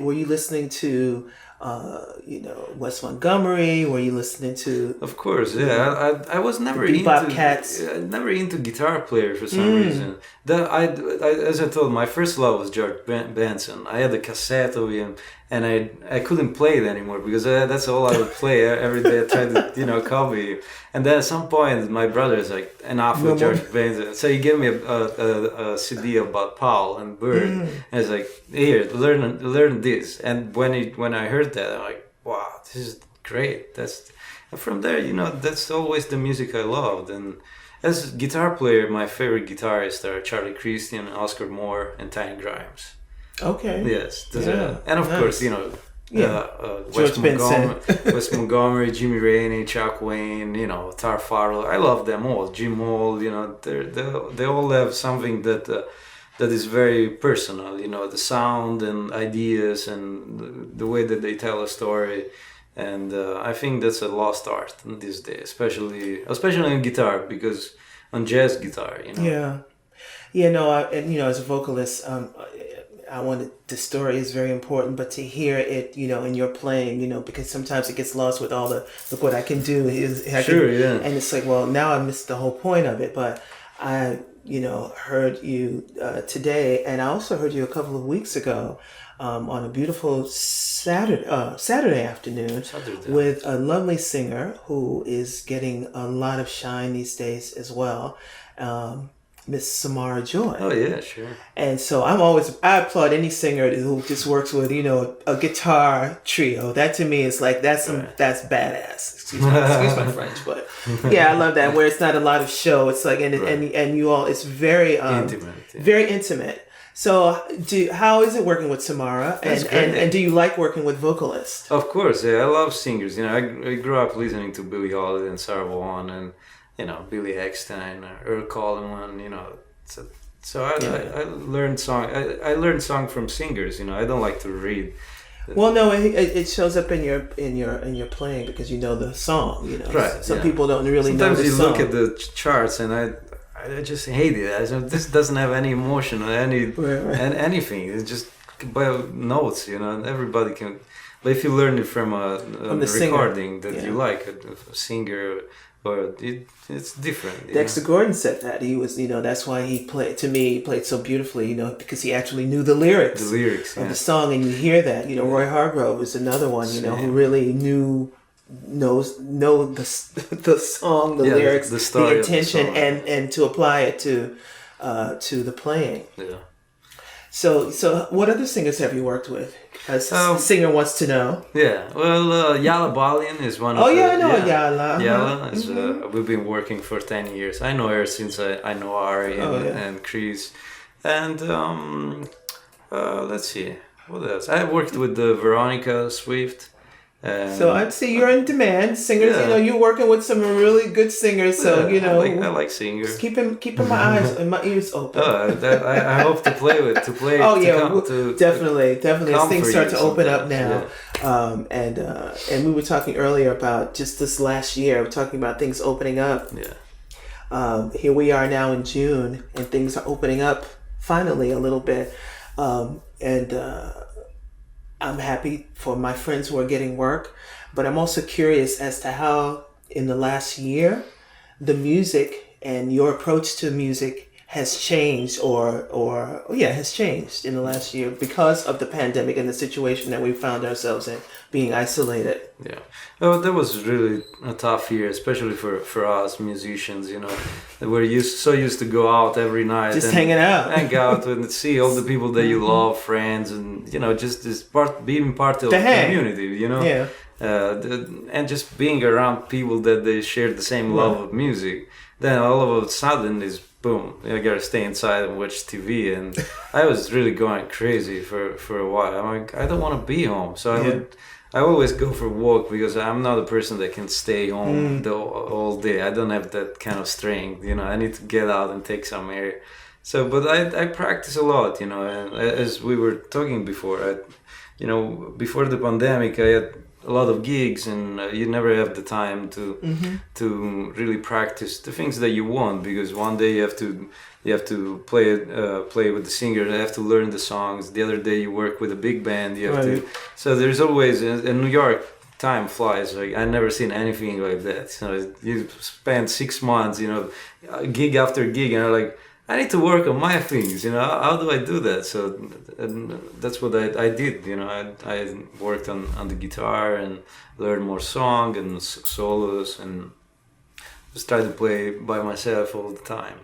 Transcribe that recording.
Were you listening to, Wes Montgomery? Were you listening to? Of course, yeah. I was never Bebop Cats. Never into guitar player for some reason. As I told, my first love was George Benson. I had a cassette of him, and I couldn't play it anymore because that's all I would play every day. I tried to copy him. And then at some point, my brother's like, enough with George Benson. So he gave me a CD about Paul and Bird. And it's like, here, learn this. And when I heard that, I'm like, wow, this is great. And from there, that's always the music I loved. And as a guitar player, my favorite guitarists are Charlie Christian, Oscar Moore, and Tiny Grimes. Okay. Yes. And of course, Wes Montgomery, Jimmy Rainey, Chuck Wayne, Tar Farrell. I love them all. Jim Hall, they all have something that is very personal. The sound and ideas and the way that they tell a story. And I think that's a lost art in this day, especially in guitar, because on jazz guitar, as a vocalist, I wanted, the story is very important, but to hear it, in your playing, because sometimes it gets lost with all the, look what I can do. And it's like, well, now I missed the whole point of it, but I, heard you today, and I also heard you a couple of weeks ago on a beautiful Saturday afternoon with a lovely singer who is getting a lot of shine these days as well. Miss Samara Joy. Oh yeah, sure. And so I applaud any singer who just works with, a guitar trio. That to me is like, that's badass. Excuse my French, but yeah, I love that, where it's not a lot of show. It's like, and you all, it's very intimate. Yeah. Very intimate. So how is it working with Samara? And do you like working with vocalists? Of course, yeah, I love singers. I grew up listening to Billie Holiday and Sarah Vaughan and Billy Eckstein, Earl Coleman, So I learned song. I learned song from singers. I don't like to read. Well, no, it shows up in your playing because you know the song. Right. Some people don't really know the song. Sometimes you look at the charts and I just hate it. This doesn't have any emotion or and anything. It's just by notes. Everybody can. But if you learn it from a recording that you like, a singer. But it's different. Dexter Gordon said that he was, that's why he played so beautifully, because he actually knew the lyrics. Of the song, and you hear that. Roy Hargrove is another one, who really knows the song, the lyrics, the story, the intention, and to apply it to the playing. Yeah. So what other singers have you worked with? As a singer wants to know. Yeah, well, Yala Balian is one of I know Yala. Yala is, we've been working for 10 years. I know her since I know Ari and Chris. And let's see, what else? I worked with Veronica Swift. So I'd say you're in demand, singers. You're working with some really good singers. So I like singers. Just keeping my eyes and my ears open. I hope to play. Oh yeah, definitely. As things start to open up now, and we were talking earlier about just this last year. We're talking about things opening up. Yeah. Here we are now in June, and things are opening up finally a little bit, I'm happy for my friends who are getting work, but I'm also curious as to how in the last year the music and your approach to music has changed has changed in the last year because of the pandemic and the situation that we found ourselves in, being isolated. Yeah. Oh, that was really a tough year, especially for us musicians, We're used to go out every night. Just hang out and see all the people that you love, friends, and, just this being part of the community, Yeah. And just being around people that they share the same love of music. Then all of a sudden is boom, I gotta stay inside and watch TV, and I was really going crazy for a while. I'm like, I don't want to be home, so I always go for a walk because I'm not a person that can stay home all day. I don't have that kind of strength, I need to get out and take some air. So, but I practice a lot, and as we were talking before, before the pandemic, I had a lot of gigs, and you never have the time to really practice the things that you want, because one day you have to play with the singer, you have to learn the songs. The other day you work with a big band, you have to. So there's always in New York, time flies. Like I never seen anything like that. So you spend 6 months, gig after gig, and I'm like, I need to work on my things, how do I do that? So that's what I did, I worked on the guitar and learned more song and solos, and just tried to play by myself all the time,